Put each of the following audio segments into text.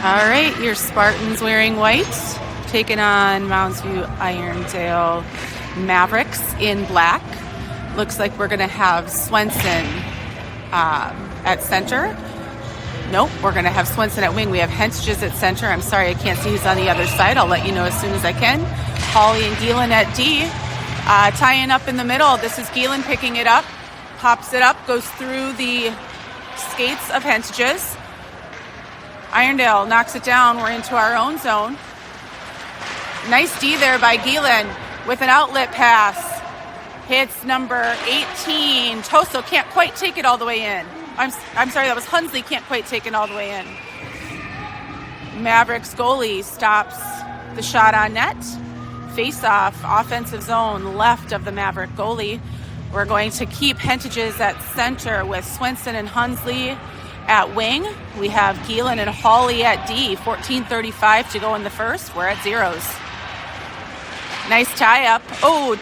All right, your Spartans wearing white, taking on Mounds View Irondale Mavericks in black. Looks like we're going to have Swenson at center. Nope, we're going to have Swenson at wing. We have Hentges at center. I'm sorry, I can't see who's on the other side. I'll let you know as soon as I can. Hawley and Geelan at D. Tying up in the middle. This is Geelan picking it up. Pops it up, goes through the skates of Hentges. Irondale knocks it down. We're into our own zone. Nice D there by Geelan with an outlet pass. Hits number 18. Toso can't quite take it all the way in. I'm sorry, that was Hunsley, can't quite take it all the way in. Mavericks goalie stops the shot on net. Face-off, offensive zone, left of the Maverick goalie. We're going to keep Hentges at center with Swenson and Hunsley at wing. We have Geelan and Hawley at D. 14:35 to go in the first. We're at zeros. Nice tie-up. Oh,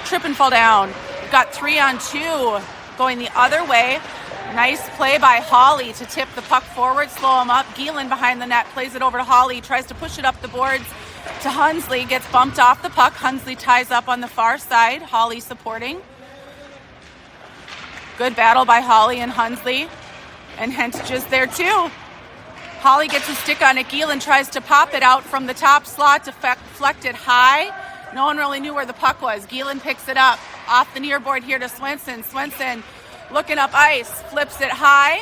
trip and fall down. We've got 3-on-2 going the other way. Nice play by Hawley to tip the puck forward, slow him up. Geelan behind the net, plays it over to Hawley, tries to push it up the boards to Hunsley, gets bumped off the puck. Hunsley ties up on the far side. Hawley supporting. Good battle by Hawley and Hunsley. And Hentges there too. Hawley gets a stick on it. Geelan tries to pop it out from the top slot, deflect it high. No one really knew where the puck was. Geelan picks it up off the near board here to Swenson. Swenson looking up ice, flips it high.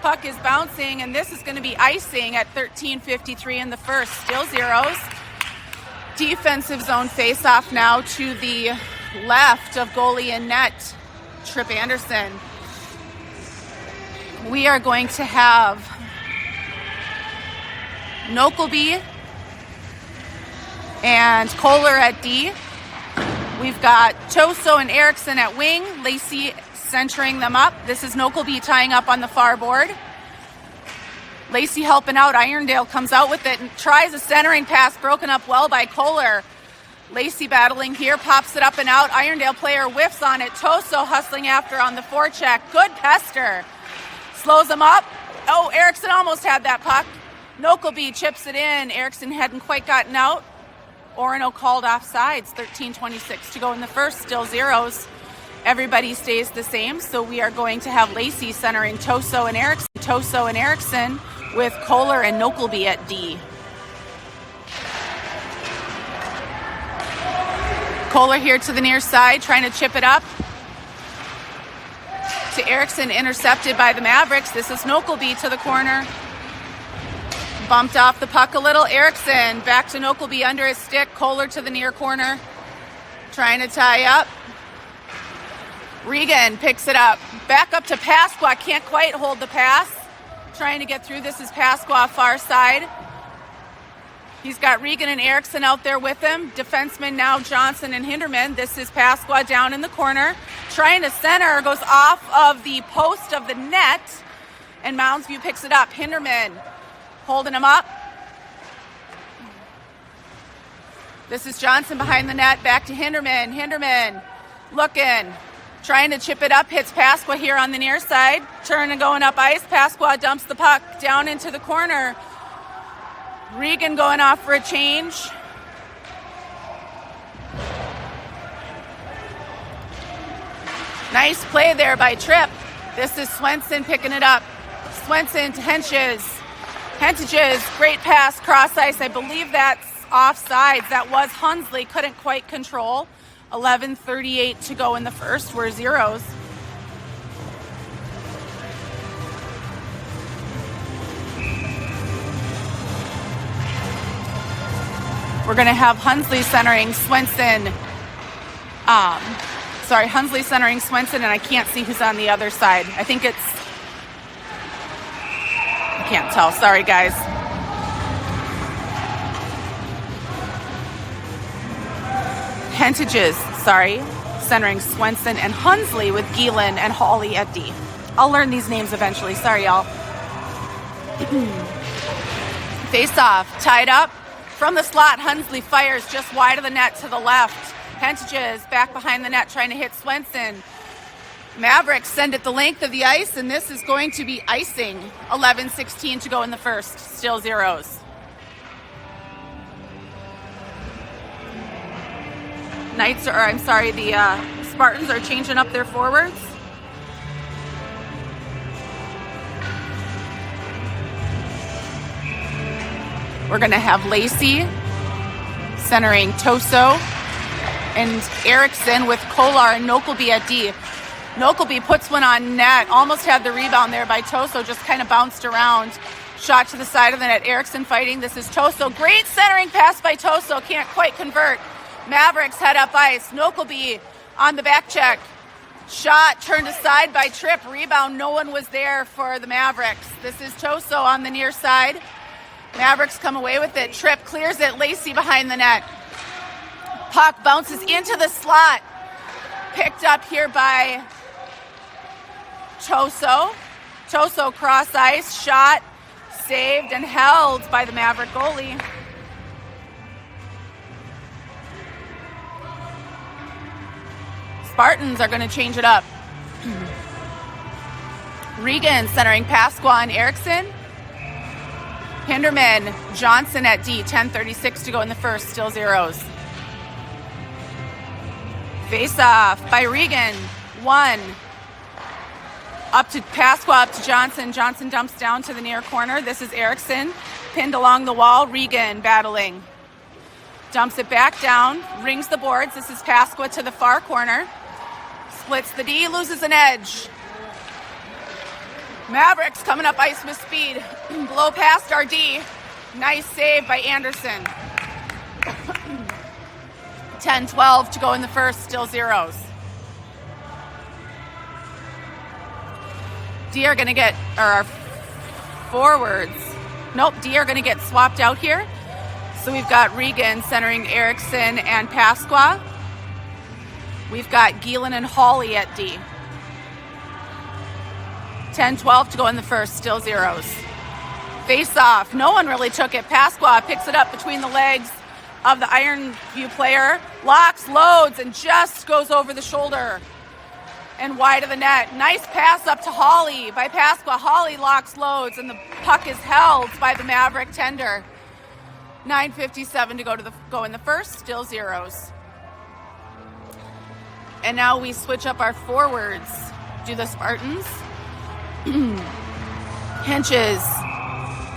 Puck is bouncing, and this is going to be icing at 13:53 in the first. Still zeros. Defensive zone face-off now to the left of goalie and net, Tripp Anderson. We are going to have Nokelby and Kohler at D. We've got Toso and Erickson at wing. Lacey centering them up. This is Nokelby tying up on the far board. Lacey helping out. Irondale comes out with it and tries a centering pass, broken up well by Kohler. Lacey battling here, pops it up and out. Irondale player whiffs on it. Toso hustling after on the forecheck. Good pester. Slows him up. Oh, Erickson almost had that puck. Nokelby chips it in. Erickson hadn't quite gotten out. Orono called off sides. 13:26 to go in the first. Still zeros. Everybody stays the same. So we are going to have Lacey centering Toso and Erickson. Toso and Erickson with Kohler and Nokelby at D. Kohler here to the near side, trying to chip it up to Erickson, intercepted by the Mavericks. This is Nokelby to the corner. Bumped off the puck a little. Erickson back to Nokelby under his stick. Kohler to the near corner, trying to tie up. Regan picks it up. Back up to Pasqua. Can't quite hold the pass. Trying to get through. This is Pasqua far side. He's got Regan and Erickson out there with him. Defensemen now Johnson and Hinderman. This is Pasqua down in the corner. Trying to center. Goes off of the post of the net. And Mounds View picks it up. Hinderman holding him up. This is Johnson behind the net. Back to Hinderman. Hinderman looking. Trying to chip it up. Hits Pasqua here on the near side. Turn and going up ice. Pasqua dumps the puck down into the corner. Regan going off for a change. Nice play there by Tripp. This is Swenson picking it up. Swenson to Hentges. Hentges, great pass, cross ice. I believe that's offsides. That was Hunsley. Couldn't quite control. 11:38 to go in the first. We're zeros. We're going to have Hunsley centering Swenson. Hunsley centering Swenson, and I can't see who's on the other side. I think it's... I can't tell. Sorry, guys. Hentges, centering Swenson and Hunsley with Geelan and Hawley at D. I'll learn these names eventually. Sorry, y'all. Face off, tied up. From the slot, Hunsley fires just wide of the net to the left. Hentges back behind the net trying to hit Swenson. Mavericks send it the length of the ice, and this is going to be icing. 11:16 to go in the first, still zeros. The Spartans are changing up their forwards. We're going to have Lacey centering Toso and Erickson with Kolar and Nokelby at D. Nokelby puts one on net, almost had the rebound there by Toso, just kind of bounced around. Shot to the side of the net, Erickson fighting. This is Toso. Great centering pass by Toso, can't quite convert. Mavericks head up ice. Nokelby on the back check. Shot turned aside by Tripp. Rebound, no one was there for the Mavericks. This is Toso on the near side. Mavericks come away with it. Tripp clears it. Lacey behind the net. Puck bounces into the slot. Picked up here by Toso. Toso cross ice. Shot. Saved and held by the Maverick goalie. Spartans are going to change it up. Regan centering Pasqua and Erickson. Hinderman, Johnson at D, 10:36 to go in the first, still zeros. Face off by Regan, 1. Up to Pasqua, up to Johnson. Johnson dumps down to the near corner. This is Erickson, pinned along the wall. Regan battling. Dumps it back down, rings the boards. This is Pasqua to the far corner. Splits the D, loses an edge. Mavericks coming up ice with speed. Blow past our D. Nice save by Anderson. 10-12 to go in the first, still zeros. D are going to get, or our forwards. Nope, D are going to get swapped out here. So we've got Regan centering Erickson and Pasqua. We've got Gielan and Hawley at D. 10-12 to go in the first, still zeros. Face off. No one really took it. Pasqua picks it up between the legs of the Iron View player. Locks, loads, and just goes over the shoulder and wide of the net. Nice pass up to Hawley by Pasqua. Hawley locks, loads, and the puck is held by the Maverick tender. 9:57 to go in the first, still zeros. And now we switch up our forwards. Do the Spartans. Henches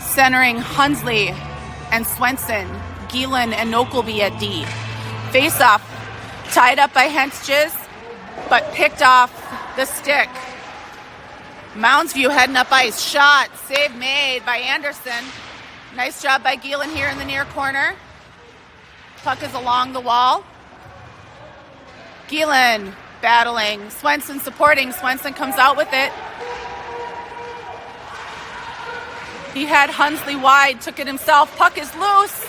centering Hunsley and Swenson. Gielan and Nokelby at D. Face off. Tied up by Henches, but picked off the stick. Moundsview heading up ice. Shot. Save made by Anderson. Nice job by Gielan here in the near corner. Puck is along the wall. Gielan battling. Swenson supporting. Swenson comes out with it. He had Hunsley wide, took it himself. Puck is loose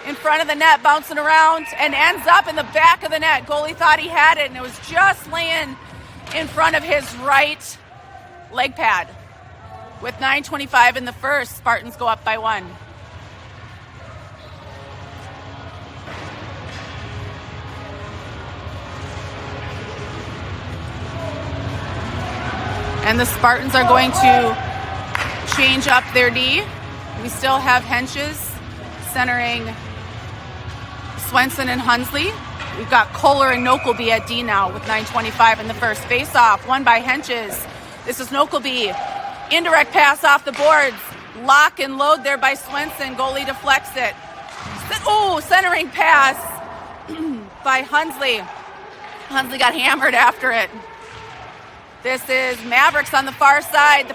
in front of the net, bouncing around, and ends up in the back of the net. Goalie thought he had it, and it was just laying in front of his right leg pad. With 9:25 in the first, Spartans go up by 1. And the Spartans are going to change up their D. We still have Henches centering Swenson and Hunsley. We've got Kohler and Nokelby at D now with 9:25 in the first. Face off, won by Henches. This is Nokelby. Indirect pass off the boards. Lock and load there by Swenson. Goalie deflects it. Centering pass by Hunsley. Hunsley got hammered after it. This is Mavericks on the far side. The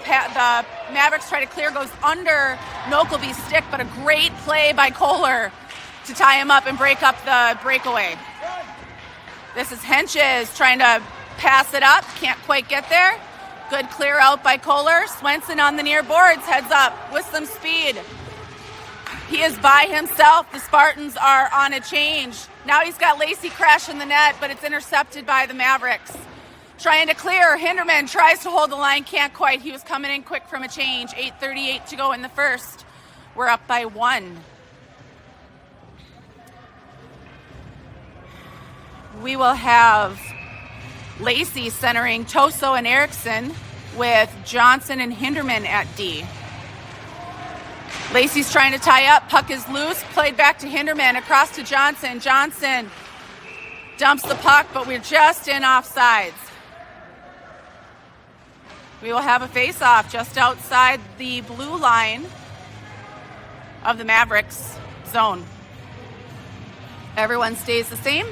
Mavericks try to clear, goes under Nokelby's stick, but a great play by Kohler to tie him up and break up the breakaway. This is Henches trying to pass it up, can't quite get there. Good clear out by Kohler. Swenson on the near boards, heads up with some speed. He is by himself. The Spartans are on a change. Now he's got Lacey crashing the net, but it's intercepted by the Mavericks. Trying to clear. Hinderman tries to hold the line, can't quite. He was coming in quick from a change. 8:38 to go in the first. We're up by 1. We will have Lacey centering Toso and Erickson with Johnson and Hinderman at D. Lacey's trying to tie up. Puck is loose. Played back to Hinderman. Across to Johnson. Johnson dumps the puck, but we're just in offsides. We will have a face-off just outside the blue line of the Mavericks zone. Everyone stays the same.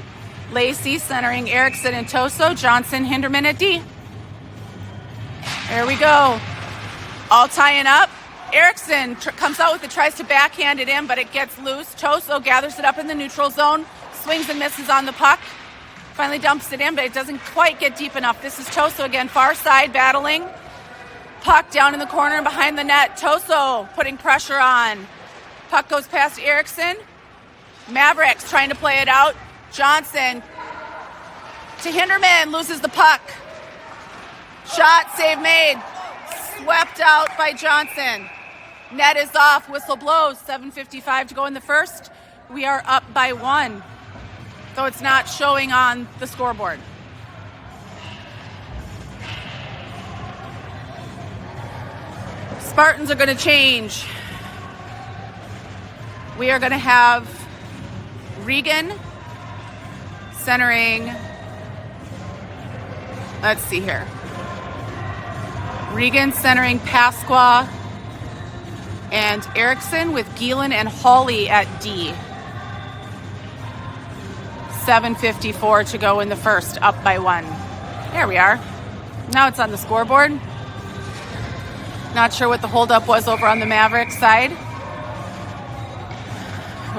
Lacey centering Erickson and Toso. Johnson, Hinderman at D. There we go. All tying up. Erickson comes out with it, tries to backhand it in, but it gets loose. Toso gathers it up in the neutral zone, swings and misses on the puck. Finally dumps it in, but it doesn't quite get deep enough. This is Toso again, far side battling. Puck down in the corner and behind the net. Toso putting pressure on. Puck goes past Erickson. Mavericks trying to play it out. Johnson to Hinderman, loses the puck. Shot, save made. Swept out by Johnson. Net is off, whistle blows. 7:55 to go in the first. We are up by 1, though it's not showing on the scoreboard. Spartans are going to change. We are going to have Regan centering, let's see here. Regan centering Pasqua and Erickson with Gielen and Hawley at D. 7:54 to go in the first, up by 1. There we are. Now it's on the scoreboard. Not sure what the holdup was over on the Mavericks side.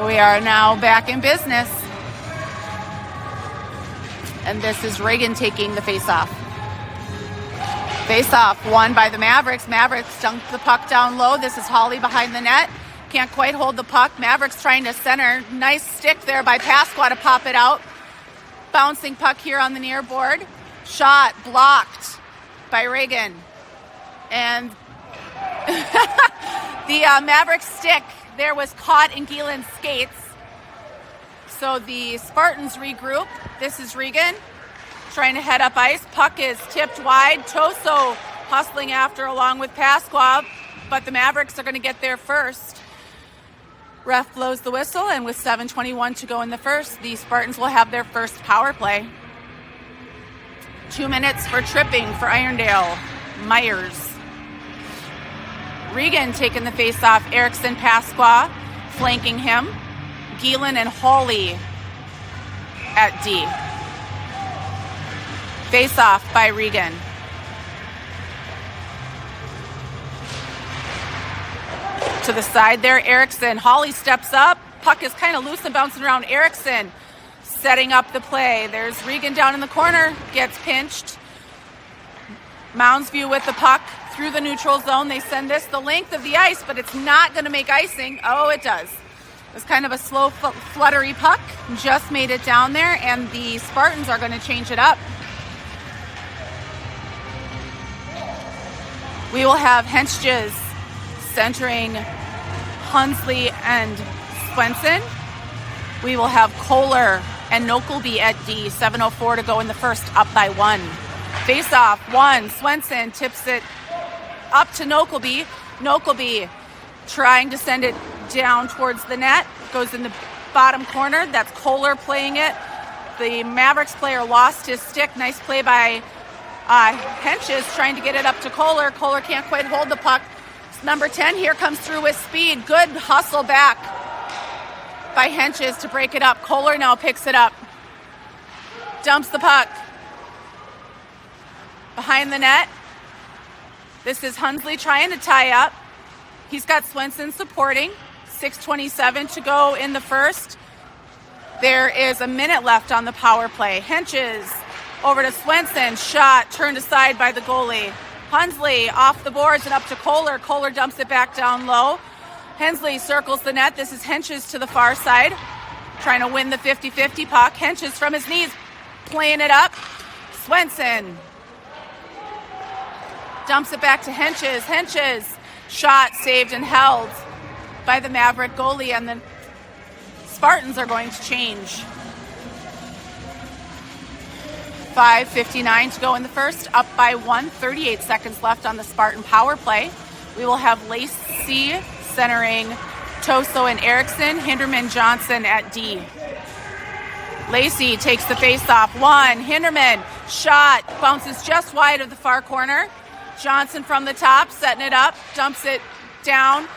We are now back in business. And this is Reagan taking the face-off. Face-off won by the Mavericks. Mavericks dunked the puck down low. This is Hawley behind the net. Can't quite hold the puck. Mavericks trying to center. Nice stick there by Pasqua to pop it out. Bouncing puck here on the near board. Shot blocked by Reagan. And the Mavericks stick there was caught in Gielen's skates. So the Spartans regroup. This is Regan trying to head up ice. Puck is tipped wide. Toso hustling after along with Pasqua, but the Mavericks are going to get there first. Ref blows the whistle, and with 7:21 to go in the first, the Spartans will have their first power play. 2 minutes for tripping for Irondale. Myers. Regan taking the face-off. Erickson, Pasqua flanking him. Gielen and Hawley at D. Face-off by Regan. To the side there, Erickson. Hawley steps up. Puck is kind of loose and bouncing around. Erickson setting up the play. There's Regan down in the corner. Gets pinched. Moundsview with the puck through the neutral zone. They send this the length of the ice, but it's not going to make icing. Oh, it does. It was kind of a slow, fluttery puck. Just made it down there, and the Spartans are going to change it up. We will have Henschges centering Hunsley and Swenson. We will have Kohler and Nokelby at D. 7:04 to go in the first, up by 1. Face-off, 1. Swenson tips it up to Nokelby. Nokelby trying to send it down towards the net. Goes in the bottom corner. That's Kohler playing it. The Mavericks player lost his stick. Nice play by Henschges trying to get it up to Kohler. Kohler can't quite hold the puck. Number 10 here comes through with speed. Good hustle back by Henschges to break it up. Kohler now picks it up. Dumps the puck behind the net. This is Hunsley trying to tie up. He's got Swenson supporting. 6:27 to go in the first. There is a minute left on the power play. Henschges over to Swenson. Shot turned aside by the goalie. Hunsley off the boards and up to Kohler. Kohler dumps it back down low. Hensley circles the net. This is Henschges to the far side, trying to win the 50-50 puck. Henschges from his knees, playing it up. Swenson dumps it back to Henschges. Henschges, shot saved and held by the Maverick goalie, and the Spartans are going to change. 5:59 to go in the first, up by 1, 38 seconds left on the Spartan power play. We will have Lacey centering Toso and Erickson, Hinderman, Johnson at D. Lacey takes the face-off. 1, Hinderman, shot, bounces just wide of the far corner. Johnson from the top, setting it up, dumps it down.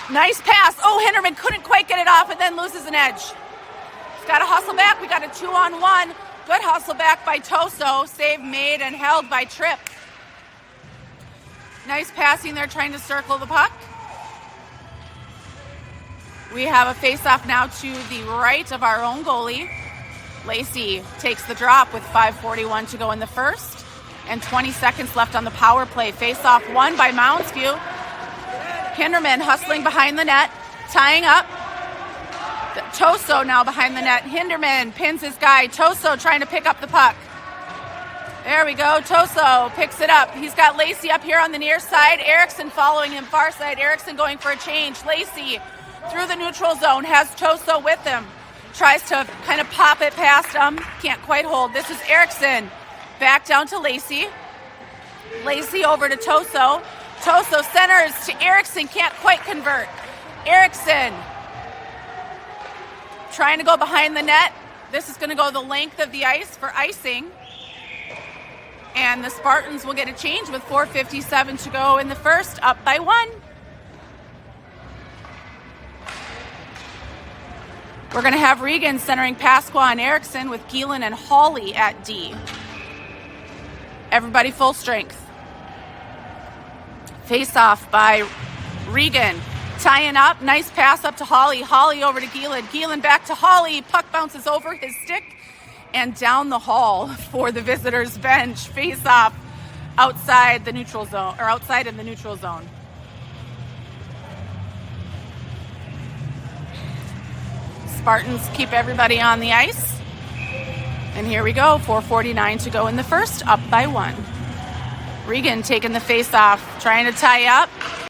Nice pass. Oh, Hinderman couldn't quite get it off and then loses an edge. He's got to hustle back. We got a 2-on-1. Good hustle back by Toso. Save made and held by Tripp. Nice passing there, trying to circle the puck. We have a face-off now to the right of our own goalie. Lacey takes the drop with 5:41 to go in the first and 20 seconds left on the power play. Face-off won by Mounds View. Hinderman hustling behind the net, tying up. Toso now behind the net. Hinderman pins his guy. Toso trying to pick up the puck. There we go. Toso picks it up. He's got Lacey up here on the near side. Erickson following him far side. Erickson going for a change. Lacey through the neutral zone, has Toso with him. Tries to kind of pop it past him. Can't quite hold. This is Erickson. Back down to Lacey. Lacey over to Toso. Toso centers to Erickson. Can't quite convert. Erickson trying to go behind the net. This is going to go the length of the ice for icing. And the Spartans will get a change with 4:57 to go in the first, up by 1. We're going to have Regan centering Pasqua and Erickson with Geelan and Hawley at D. Everybody full strength. Face off by Regan. Tying up. Nice pass up to Hawley. Hawley over to Geelan. Geelan back to Hawley. Puck bounces over his stick and down the hall for the visitors' bench. Face off outside the neutral zone, or outside in the neutral zone. Spartans keep everybody on the ice. And here we go, 4:49 to go in the first, up by 1. Regan taking the face off, trying to tie up.